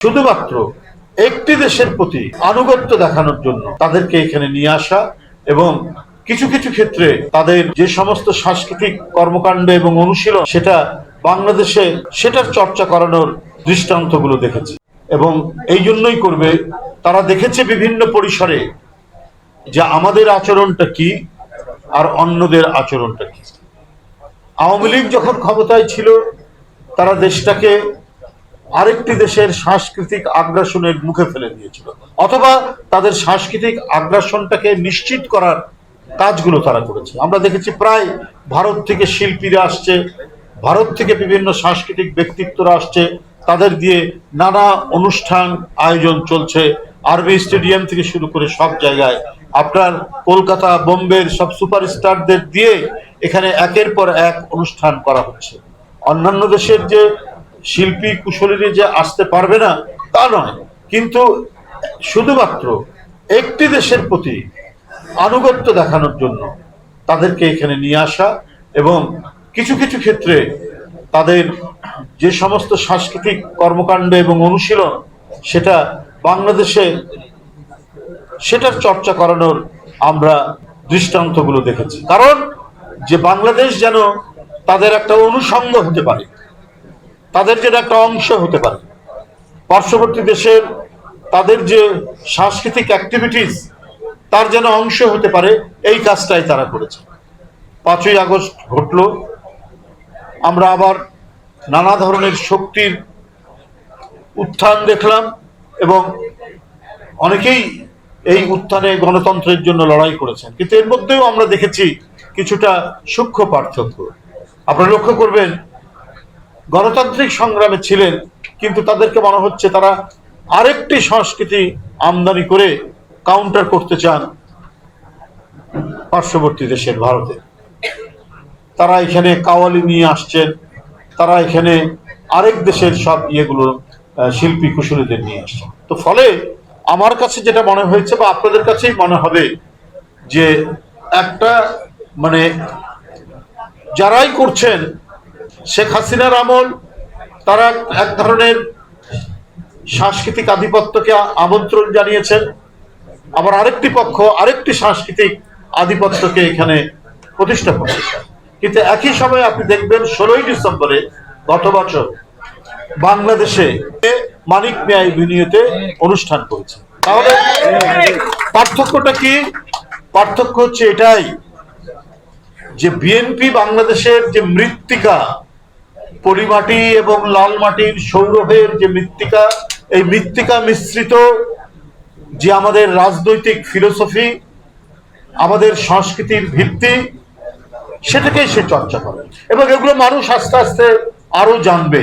শুধুমাত্র একটি দেশের প্রতি আনুগত্য দেখানোর জন্য তাদেরকে এখানে নিয়ে আসা এবং কিছু কিছু ক্ষেত্রে তাদের যে সমস্ত সাংস্কৃতিক কর্মকাণ্ড এবং অনুশীলন সেটা বাংলাদেশে সেটার চর্চা করানোর দৃষ্টান্তগুলো দেখেছি এবং এই জন্যই করবে তারা দেখেছে বিভিন্ন পরিসরে যে আমাদের আচরণটা কি আর অন্যদের আচরণটা কি। আওয়ামী লীগ যখন ক্ষমতায় ছিল তারা দেশটাকে আরেকটি দেশের সাংস্কৃতিক আগ্রাসনের মুখে ফেলে দিয়েছিল, অথবা তাদের সাংস্কৃতিক আগ্রাসনটাকে নিশ্চিত করার কাজগুলো তারা করেছে। আমরা দেখেছি প্রায় ভারত থেকে শিল্পীরা আসছে, ভারত থেকে বিভিন্ন সাংস্কৃতিক ব্যক্তিত্বরা আসছে, তাদের দিয়ে নানা অনুষ্ঠান আয়োজন চলছে, আরবি স্টেডিয়াম থেকে শুরু করে সব জায়গায় আপনার কলকাতা বোম্বের সব সুপারস্টারদের দিয়ে এখানে একের পর এক অনুষ্ঠান করা হচ্ছে। অন্যান্য দেশের যে শিল্পী কুশলীরা যে আসতে পারবে না তা নয়, কিন্তু শুধুমাত্র একটি দেশের প্রতি আনুগত্য দেখানোর জন্য তাদেরকে এখানে নিয়ে আসা এবং কিছু কিছু ক্ষেত্রে তাদের যে সমস্ত সাংস্কৃতিক কর্মকাণ্ড এবং অনুশীলন সেটা বাংলাদেশে সেটার চর্চা করানোর আমরা দৃষ্টান্তগুলো দেখেছি। কারণ যে বাংলাদেশ যেন তাদের একটা অনুষঙ্গ হতে পারে, তাদের যেন একটা অংশ হতে পারে, পার্শ্ববর্তী দেশের তাদের যে সাংস্কৃতিক অ্যাক্টিভিটিস তার যেন অংশ হতে পারে, এই কাজটাই তারা করেছে। 5ই আগস্ট ঘটল, আমরা আবার নানা ধরনের শক্তির উত্থান দেখলাম এবং অনেকেই এই উত্থানে গণতন্ত্রের জন্য লড়াই করেছেন, কিন্তু এর মধ্যেও আমরা দেখেছি কিছুটা সূক্ষ্ম পার্থক্য। আপনারা লক্ষ্য করবেন গণতান্ত্রিক সংগ্রামে ছিলেন, কিন্তু তাদেরকে মনে হচ্ছে তারা আরেকটি সংস্কৃতি আমদানি করে কাউন্টার করতে চান পার্শ্ববর্তী দেশের ভারতে। তারা এখানে কাওয়ালি নিয়ে আসছেন, তারা এখানে আরেক দেশের সব ইয়েগুলো শিল্পী কুশলীদের নিয়ে আসছেন। তো ফলে আমার কাছে যেটা মনে হয়েছে বা আপনাদের কাছেই মনে হবে যে একটা মানে যারাই করছেন শেখ হাসিনার আমল, তারা এক ধরনের সাংস্কৃতিক আধিপত্যকে আমন্ত্রণ জানিয়েছেন, আবার আরেকটি পক্ষ আরেকটি সাংস্কৃতিক আধিপত্যকে এখানে প্রতিষ্ঠা করতে চায়। কিন্তু একই সময় আপনি দেখবেন 16ই ডিসেম্বরে গত বছর বাংলাদেশে মানিক মিয়া এভিনিউতে অনুষ্ঠান করেছে। তাহলে পার্থক্যটা কি? পার্থক্য হচ্ছে এটাই যে বিএনপি বাংলাদেশের যে মৃত্তিকা, পলিমাটি এবং লাল মাটির সৌরভের যে মৃত্তিকা, এই মৃত্তিকা মিশ্রিত যে আমাদের রাজনৈতিক ফিলোসফি, আমাদের সংস্কৃতির ভিত্তি, সেটাকেই সে চর্চা করে এবং এগুলো মানুষ আস্তে আস্তে আরো জানবে।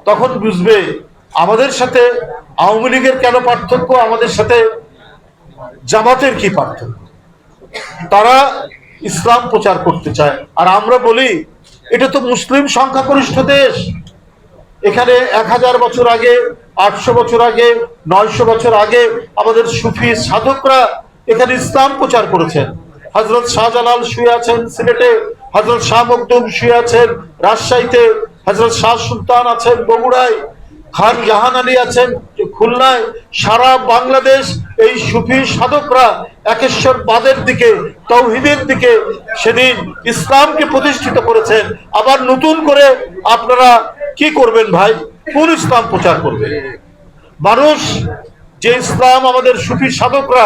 তখন বুঝবে আমাদের সাথে আওয়ামী লীগের কেন পার্থক্য, আমাদের সাথে জামাতের কি পার্থক্য। তারা ইসলাম প্রচার করতে চায়, আর আমরা বলি এটা তো মুসলিম সংখ্যাগরিষ্ঠ দেশ, এখানে 1000 বছর আগে, 800 বছর আগে, 900 বছর আগে আমাদের সুফি সাধকরা এখানে ইসলাম প্রচার করেছেন। হযরত শাহজালাল শুয়ে আছেন সিলেটে, হযরত শাহ মখদুম শুয়ে আছেন রাজশাহীতে, হযরত শাহ সুলতান আছেন বগুড়ায়, খান জাহান আলী আছেন খুলনায়। সারা বাংলাদেশ এই সুফি সাধকরা একেশ্বরবাদের দিকে, তাওহীদের দিকে সেদিন ইসলামকে প্রতিষ্ঠিত করেছেন। আবার নতুন করে আপনারা কি করবেন ভাই? কোন ইসলাম প্রচার করবেন? মানুষ যে ইসলাম আমাদের সুফি সাধকরা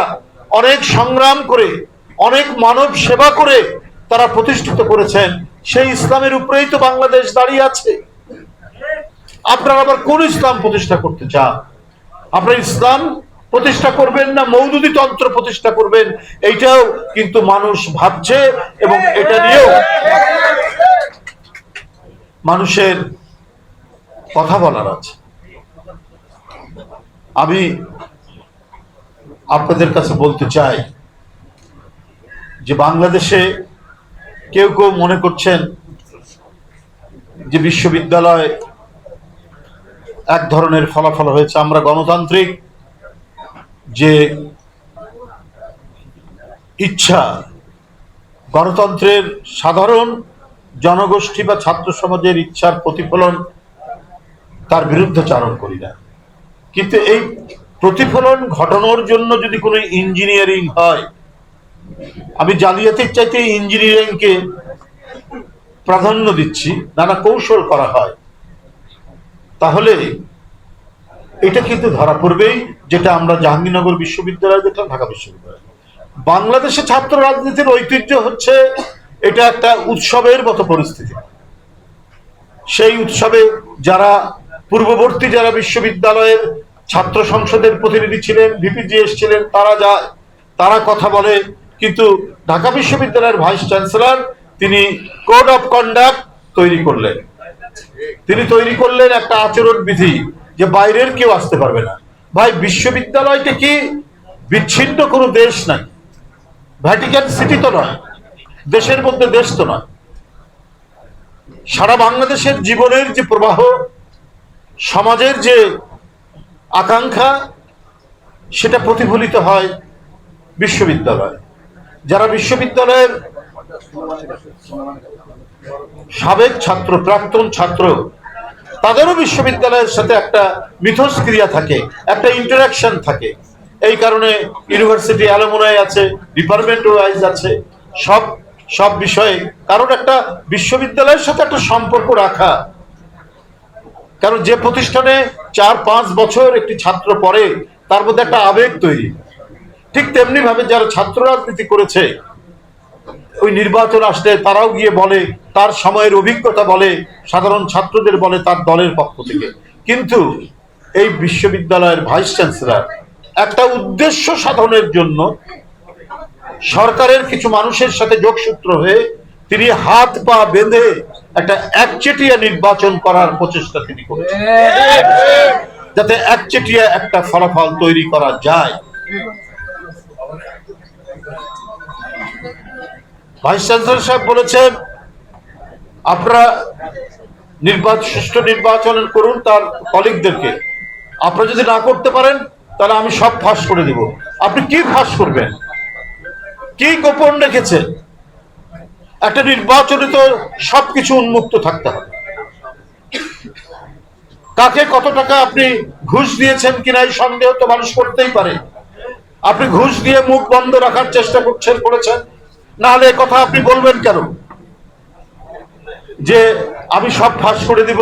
অনেক সংগ্রাম করে, অনেক মানব সেবা করে তারা প্রতিষ্ঠিত করেছেন, সেই ইসলামের উপরেই তো বাংলাদেশ দাঁড়িয়ে আছে। আপনারা আবার কোন ইসলাম প্রতিষ্ঠা করতে চান? আপনারা ইসলাম প্রতিষ্ঠা করবেন না মওদুদি তন্ত্র প্রতিষ্ঠা করবেন, এইটাও কিন্তু মানুষ ভাবছে এবং এটা নিয়েও মানুষের কথা বলার আছে। আমি আপনাদের কাছে বলতে চাই যে বাংলাদেশে কেউ কেউ মনে করছেন যে বিশ্ববিদ্যালয় এক ধরনের ফলাফল হয়েছে। আমরা গণতান্ত্রিক যে ইচ্ছা, গণতন্ত্রের সাধারণ জনগোষ্ঠী বা ছাত্র সমাজের ইচ্ছার প্রতিফলন, তার বিরুদ্ধে চারণ করি না। কিন্তু এই প্রতিফলন ঘটানোর জন্য যদি কোনো ইঞ্জিনিয়ারিং হয়, আমি জালিয়াতির চাইতে ইঞ্জিনিয়ারিংকে প্রাধান্য দিচ্ছি, নানা কৌশল করা হয়, তাহলে এটা কিন্তু ধরা পড়বেই, যেটা আমরা জাহাঙ্গীরনগর বিশ্ববিদ্যালয়ে দেখলাম, ঢাকা বিশ্ববিদ্যালয়। বাংলাদেশে ছাত্র রাজনীতির ঐতিহ্য হচ্ছে এটা একটা উৎসবের মতো পরিস্থিতি। সেই উৎসবে যারা পূর্ববর্তী যারা বিশ্ববিদ্যালয়ের ছাত্র সংসদের প্রতিনিধি ছিলেন, ভিপিজিএস ছিলেন, তারা যায়, তারা কথা বলে, কিন্তু ঢাকা বিশ্ববিদ্যালয়ের ভাইস চ্যান্সেলর তিনি কোড অফ কন্ডাক্ট তৈরি করলেন, তিনি তৈরি করলেন একটা আচরণ বিধি, যে বাইরের কেউ আসতে পারবে না। ভাই, বিশ্ববিদ্যালয়টা কি বিচ্ছিন্ন কোনো দেশ নাই, ভ্যাটিকান সিটি তো নয়, দেশের মধ্যে দেশ তো নয়। সারা বাংলাদেশের জীবনের যে প্রবাহ, সমাজের যে আকাঙ্ক্ষা, সেটা প্রতিফলিত হয় বিশ্ববিদ্যালয়। যারা বিশ্ববিদ্যালয়ের সাবেক ছাত্র, প্রাক্তন ছাত্র, তাদেরও বিশ্ববিদ্যালয়ের সাথে একটা মিথস্ক্রিয়া থাকে, একটা ইন্টারাকশন থাকে। এই কারণে ইউনিভার্সিটি অ্যালুমনাই আছে, ডিপার্টমেন্ট ওয়াইজ আছে, সব বিষয়ে কারণ একটা বিশ্ববিদ্যালয়ের সাথে একটা সম্পর্ক রাখা। কারণ যে প্রতিষ্ঠানে 4-5 বছর একটি ছাত্র পড়ে, তার মধ্যে একটা আবেগ তৈরি। ঠিক তেমনি ভাবে যারা ছাত্র রাজনীতি করেছে, ওই নির্বাচন আসলে তারাও গিয়ে বলে, তার সময়ের অভিজ্ঞতা বলে, সাধারণ ছাত্রদের বলে তার দলের পক্ষ থেকে। কিন্তু এই বিশ্ববিদ্যালয়ের ভাইস চ্যান্সেলর একটা উদ্দেশ্য সাধনের জন্য সরকারের কিছু মানুষের সাথে যোগসূত্র হয়ে তিনি হাত পা বেঁধে একটা একচেটিয়া নির্বাচন করার প্রচেষ্টা তিনি করেছেন, যাতে একচেটিয়া একটা ফলাফল তৈরি করা যায়। ভাইস চ্যান্সেলর সাহেব বলেছেন, আপনারা সুষ্ঠু নির্বাচন করুন তার কলিগদেরকে, আপনারা যদি না করতে পারেন তাহলে আমি সব ফাঁস করে দেব। আপনি কি ফাঁস করবেন? কি গোপন রেখেছেন? একটা নির্বাচনে তো সবকিছু উন্মুক্ত থাকতে হবে। কাকে কত টাকা আপনি ঘুষ দিয়েছেন কিনা এই সন্দেহ তো মানুষ করতেই পারে। আপনি ঘুষ দিয়ে মুখ বন্ধ রাখার চেষ্টা করেছেন, না হলে কথা আপনি বলবেন কেন যে আমি সব ফাঁস করে দিব?